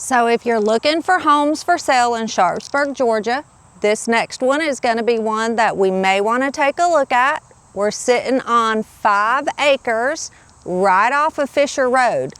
So if you're looking for homes for sale in Sharpsburg, Georgia, this next one is going to be one that we may want to take a look at. We're sitting on 5 acres right off of Fischer Road.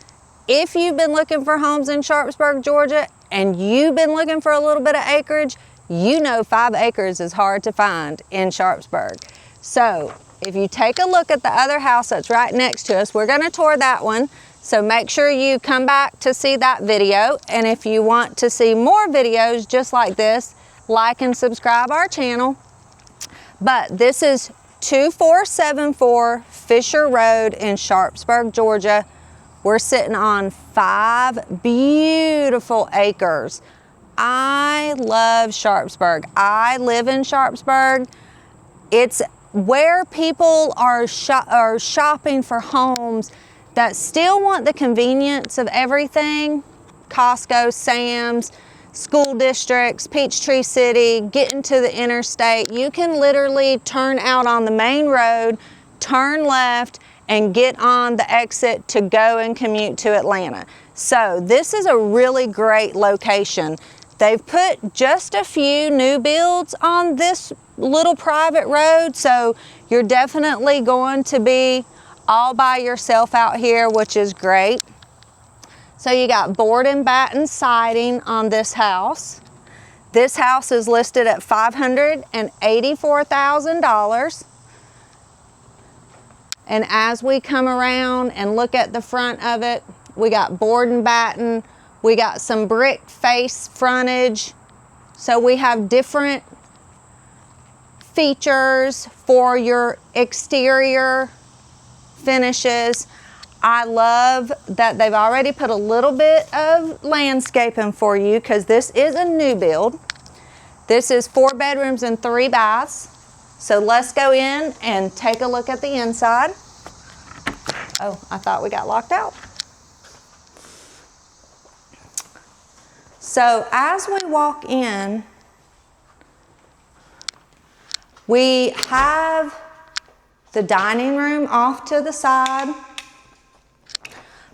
If you've been looking for homes in Sharpsburg, Georgia, and you've been looking for a little bit of acreage, you know 5 acres is hard to find in Sharpsburg. So if you take a look at the other house that's right next to us, we're going to tour that one. So make sure you come back to see that video. And if you want to see more videos just like this, like and subscribe our channel. But this is 2474 Fischer Road in Sharpsburg, Georgia. We're sitting on 5 beautiful acres. I love Sharpsburg. I live in Sharpsburg. It's where people are shopping for homes that still want the convenience of everything. Costco, Sam's, school districts, Peachtree City, getting to the interstate. You can literally turn out on the main road, turn left, and get on the exit to go and commute to Atlanta. So this is a really great location. They've put just a few new builds on this little private road, so you're definitely going to be all by yourself out here, which is great. So you got board-and-batten siding on this house. This house is listed at $584,000. And as we come around and look at the front of it, we got board-and-batten. We got some brick face frontage. So we have different features for your exterior finishes. I love that they've already put a little bit of landscaping for you because this is a new build. This is 4 bedrooms and 3 baths. So let's go in and take a look at the inside. Oh, I thought we got locked out. So as we walk in, we have the dining room off to the side,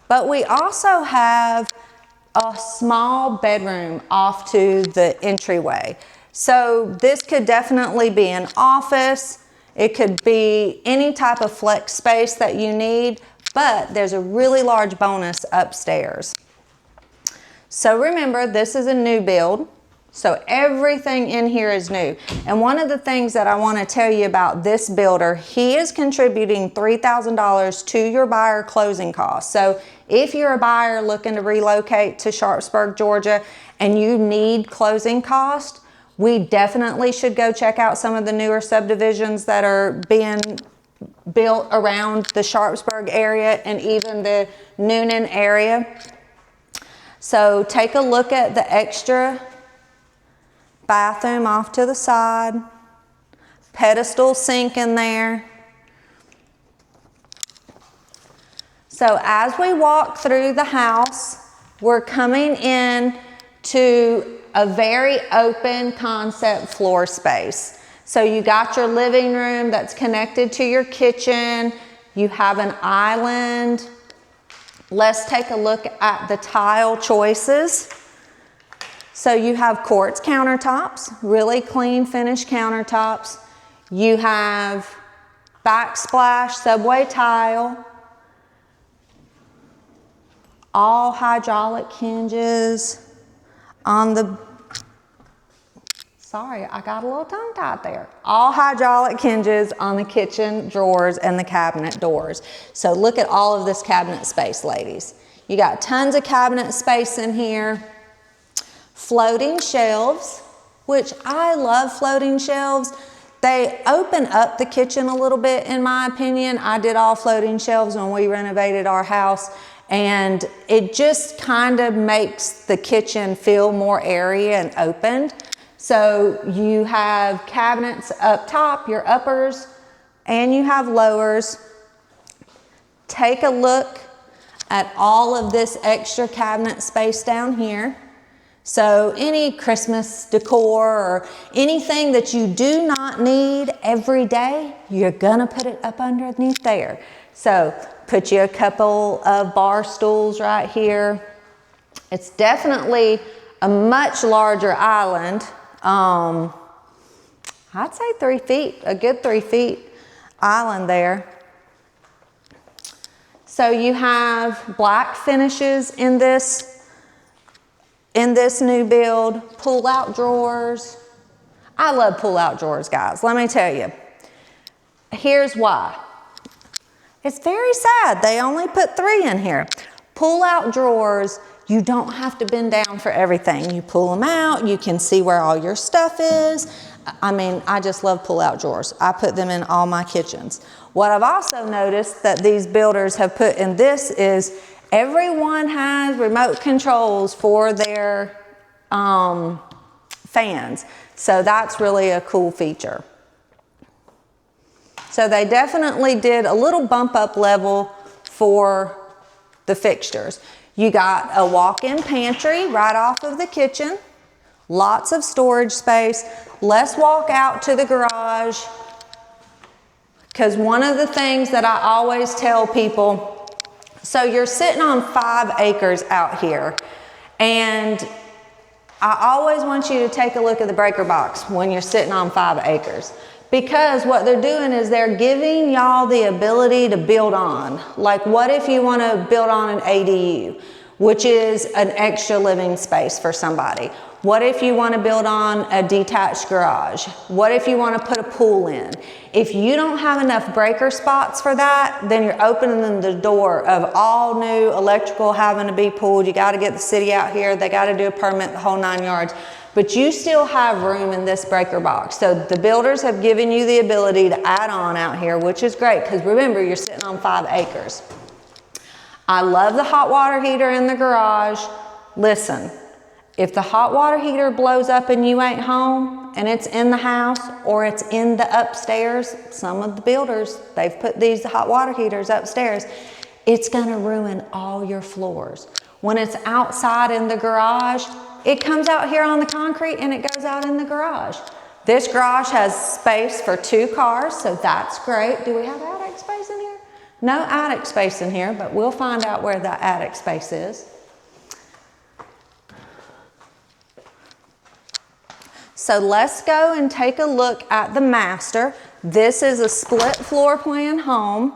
but we also have a small bedroom off to the entryway. So this could definitely be an office. It could be any type of flex space that you need, but there's a really large bonus upstairs. So remember, this is a new build. So everything in here is new. And one of the things that I want to tell you about this builder, he is contributing $3,000 to your buyer closing costs. So if you're a buyer looking to relocate to Sharpsburg, Georgia, and you need closing costs, we definitely should go check out some of the newer subdivisions that are being built around the Sharpsburg area and even the Newnan area. So take a look at the extra bathroom off to the side, pedestal sink in there. So as we walk through the house, we're coming in to a very open concept floor space. So you got your living room that's connected to your kitchen. You have an island. Let's take a look at the tile choices. So you have quartz countertops, really clean finished countertops. You have backsplash subway tile, all hydraulic hinges on the, sorry, I got a little tongue tied there. All hydraulic hinges on the kitchen drawers and the cabinet doors. So look at all of this cabinet space, ladies. You got tons of cabinet space in here. Floating shelves, which I love floating shelves. They open up the kitchen a little bit, in my opinion. I did all floating shelves when we renovated our house, and it just kind of makes the kitchen feel more airy and opened. So you have cabinets up top, your uppers, and you have lowers. Take a look at all of this extra cabinet space down here. So any Christmas decor or anything that you do not need every day, you're gonna put it up underneath there. So put you a couple of bar stools right here. It's definitely a much larger island. I'd say 3 feet, a good 3 feet island there. So you have black finishes in this new build, pull-out drawers. I love pull-out drawers, guys. Let me tell you. Here's why. It's very sad. They only put 3 in here. Pull-out drawers, you don't have to bend down for everything. You pull them out. You can see where all your stuff is. I mean, I just love pull-out drawers. I put them in all my kitchens. What I've also noticed that these builders have put in this is everyone has remote controls for their fans. So that's really a cool feature. So they definitely did a little bump up level for the fixtures. You got a walk-in pantry right off of the kitchen. Lots of storage space. Let's walk out to the garage. Because one of the things that I always tell people, so you're sitting on 5 acres out here, and I always want you to take a look at the breaker box when you're sitting on 5 acres. Because what they're doing is they're giving y'all the ability to build on. Like, what if you want to build on an ADU, which is an extra living space for somebody? What if you want to build on a detached garage? What if you want to put a pool in? If you don't have enough breaker spots for that, then you're opening the door of all new electrical having to be pulled. You got to get the city out here. They got to do a permit, the whole 9 yards. But you still have room in this breaker box. So the builders have given you the ability to add on out here, which is great, because remember, you're sitting on 5 acres. I love the hot water heater in the garage. Listen, if the hot water heater blows up and you ain't home, and it's in the house or it's in the upstairs, some of the builders, they've put these hot water heaters upstairs, it's gonna ruin all your floors. When it's outside in the garage, it comes out here on the concrete and it goes out in the garage. This garage has space for 2 cars, so that's great. Do we have attic space in here? No attic space in here, but we'll find out where the attic space is. So let's go and take a look at the master. This is a split floor plan home.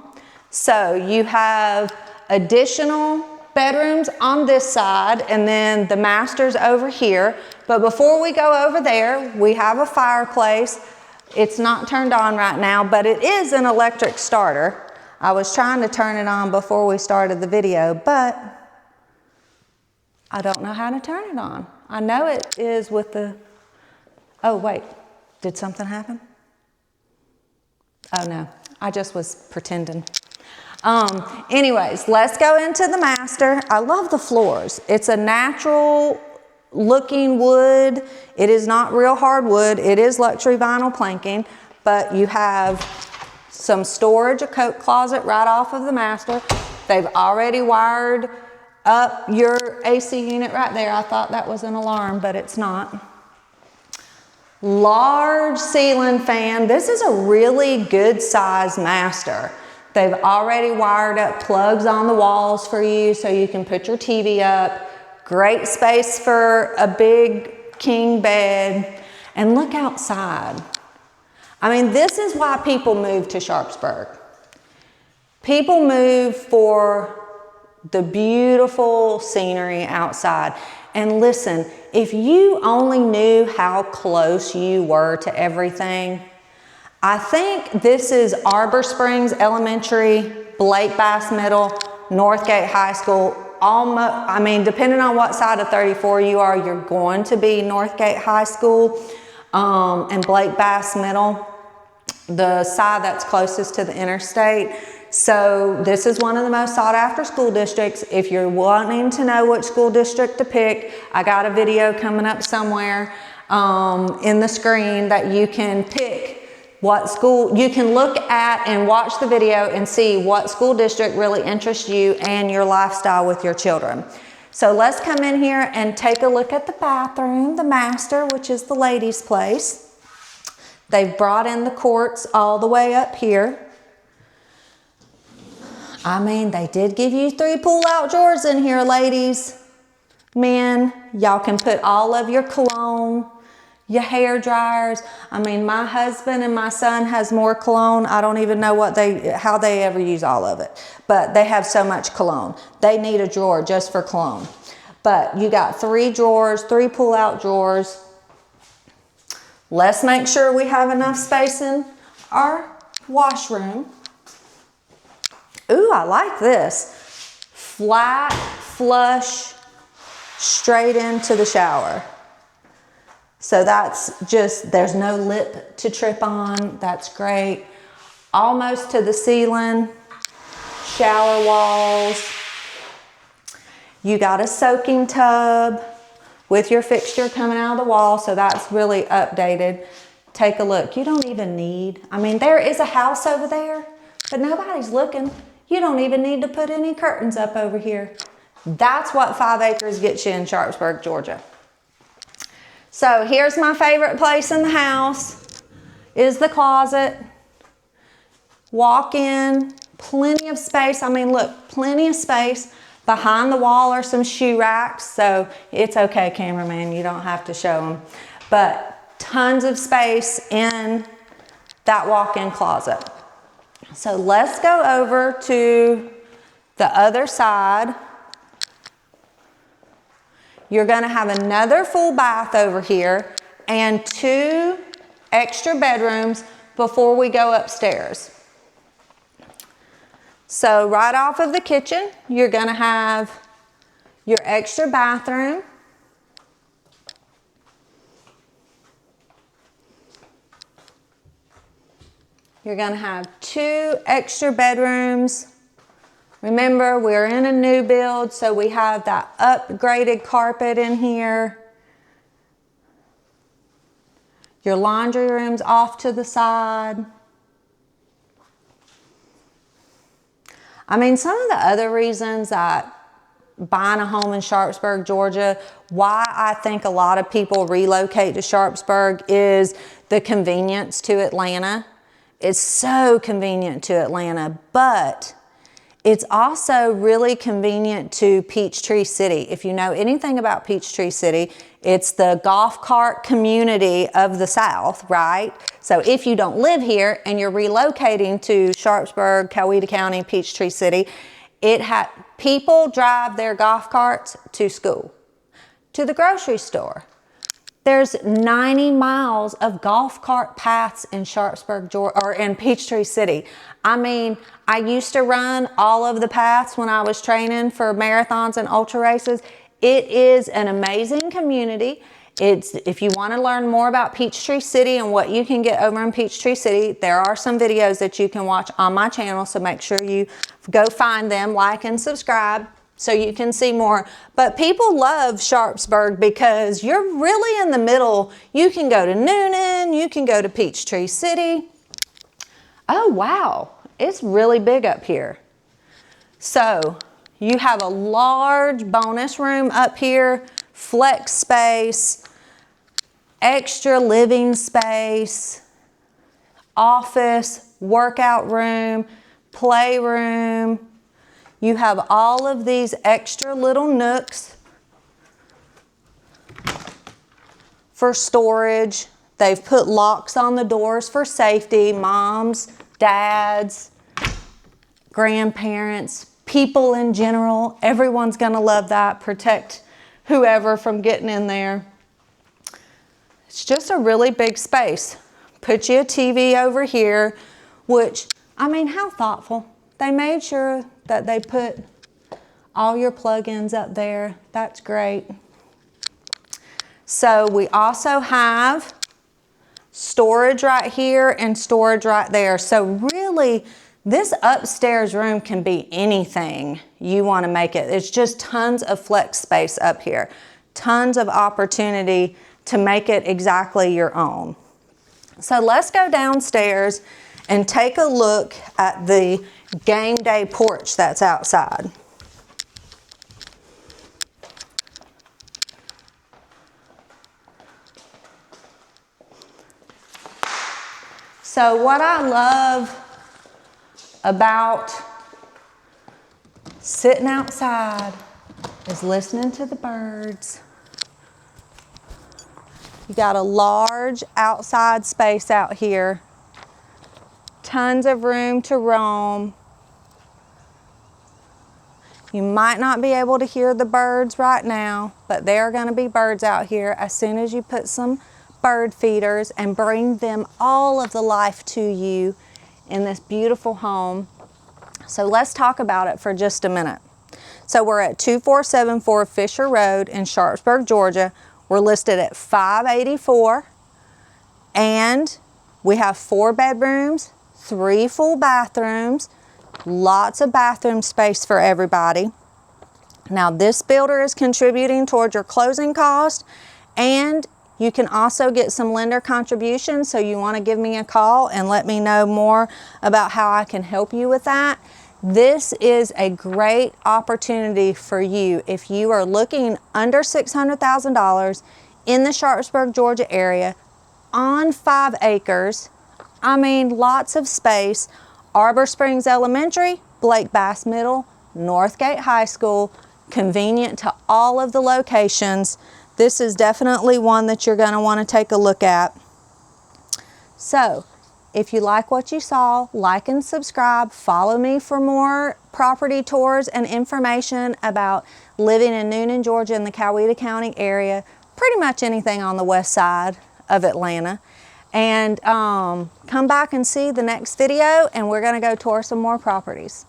So you have additional bedrooms on this side, and then the master's over here. But before we go over there, we have a fireplace. It's not turned on right now, but it is an electric starter. I was trying to turn it on before we started the video, but I don't know how to turn it on. I know it is with the, oh wait, did something happen? Oh no, I just was pretending. Anyways, let's go into the master. I love the floors. It's a natural looking wood. It is not real hard wood. It is luxury vinyl planking, but you have some storage, a coat closet right off of the master. They've already wired up your AC unit right there. I thought that was an alarm, but it's not. Large ceiling fan. This is a really good size master. They've already wired up plugs on the walls for you so you can put your TV up. Great space for a big king bed. And look outside. I mean, this is why people move to Sharpsburg. People move for the beautiful scenery outside. And listen, if you only knew how close you were to everything, I think this is Arbor Springs Elementary, Blake Bass Middle, Northgate High School. Almost, I mean, depending on what side of 34 you are, you're going to be Northgate High School and Blake Bass Middle, the side that's closest to the interstate. So this is one of the most sought after school districts. If you're wanting to know which school district to pick, I got a video coming up somewhere in the screen that you can pick what school. You can look at and watch the video and see what school district really interests you and your lifestyle with your children. So let's come in here and take a look at the bathroom, the master, which is the ladies' place. They've brought in the quartz all the way up here. I mean, they did give you 3 pull-out drawers in here, ladies. Men, y'all can put all of your cologne, your hair dryers. I mean, my husband and my son has more cologne. I don't even know how they ever use all of it, but they have so much cologne. They need a drawer just for cologne. But you got 3 drawers, 3 pull-out drawers. Let's make sure we have enough space in our washroom. Ooh, I like this. Flat, flush, straight into the shower. So that's just, there's no lip to trip on. That's great. Almost to the ceiling, shower walls. You got a soaking tub with your fixture coming out of the wall, so that's really updated. Take a look. You don't even need, I mean, there is a house over there, but nobody's looking. You don't even need to put any curtains up over here. That's what 5 acres gets you in Sharpsburg, Georgia. So here's my favorite place in the house, is the closet. Walk in, plenty of space. I mean, look, plenty of space. Behind the wall are some shoe racks, so it's okay, cameraman, you don't have to show them. But tons of space in that walk-in closet. So let's go over to the other side. You're gonna have another full bath over here and 2 extra bedrooms before we go upstairs. So right off of the kitchen, you're gonna have your extra bathroom. You're gonna have 2 extra bedrooms. Remember, we're in a new build, so we have that upgraded carpet in here. Your laundry room's off to the side. I mean, some of the other reasons that buying a home in Sharpsburg, Georgia, why I think a lot of people relocate to Sharpsburg is the convenience to Atlanta. It's so convenient to Atlanta, but it's also really convenient to Peachtree City. If you know anything about Peachtree City, it's the golf cart community of the South, right? So if you don't live here and you're relocating to Sharpsburg, Coweta County, Peachtree City, people drive their golf carts to school, to the grocery store. There's 90 miles of golf cart paths in Sharpsburg, Georgia, or in Peachtree City. I mean, I used to run all of the paths when I was training for marathons and ultra races. It is an amazing community. If you want to learn more about Peachtree City and what you can get over in Peachtree City, there are some videos that you can watch on my channel, so make sure you go find them, like and subscribe, so you can see more. But people love Sharpsburg because you're really in the middle. You can go to Newnan, you can go to Peachtree City. Oh wow, it's really big up here. So you have a large bonus room up here, flex space, extra living space, office, workout room, playroom. You have all of these extra little nooks for storage. They've put locks on the doors for safety. Moms, dads, grandparents, people in general, everyone's gonna love that. Protect whoever from getting in there. It's just a really big space. Put you a TV over here, which, I mean, how thoughtful. They made sure that they put all your plug-ins up there. That's great. So we also have storage right here and storage right there. So really, this upstairs room can be anything you want to make it. It's just tons of flex space up here. Tons of opportunity to make it exactly your own. So let's go downstairs and take a look at the game day porch that's outside. So what I love about sitting outside is listening to the birds. You got a large outside space out here. Tons of room to roam. You might not be able to hear the birds right now, but there are going to be birds out here as soon as you put some bird feeders and bring them all of the life to you in this beautiful home. So let's talk about it for just a minute. So we're at 2474 Fischer Road in Sharpsburg, Georgia. We're listed at $584, and we have 4 bedrooms, 3 full bathrooms, lots of bathroom space for everybody. Now this builder is contributing towards your closing cost, and you can also get some lender contributions, so you want to give me a call and let me know more about how I can help you with that. This is a great opportunity for you if you are looking under $600,000 in the Sharpsburg, Georgia area on 5 acres. I mean, lots of space. Arbor Springs Elementary, Blake Bass Middle, Northgate High School, convenient to all of the locations. This is definitely one that you're going to want to take a look at. So, if you like what you saw, like and subscribe. Follow me for more property tours and information about living in Newnan, Georgia in the Coweta County area. Pretty much anything on the west side of Atlanta. And come back and see the next video, and we're going to go tour some more properties.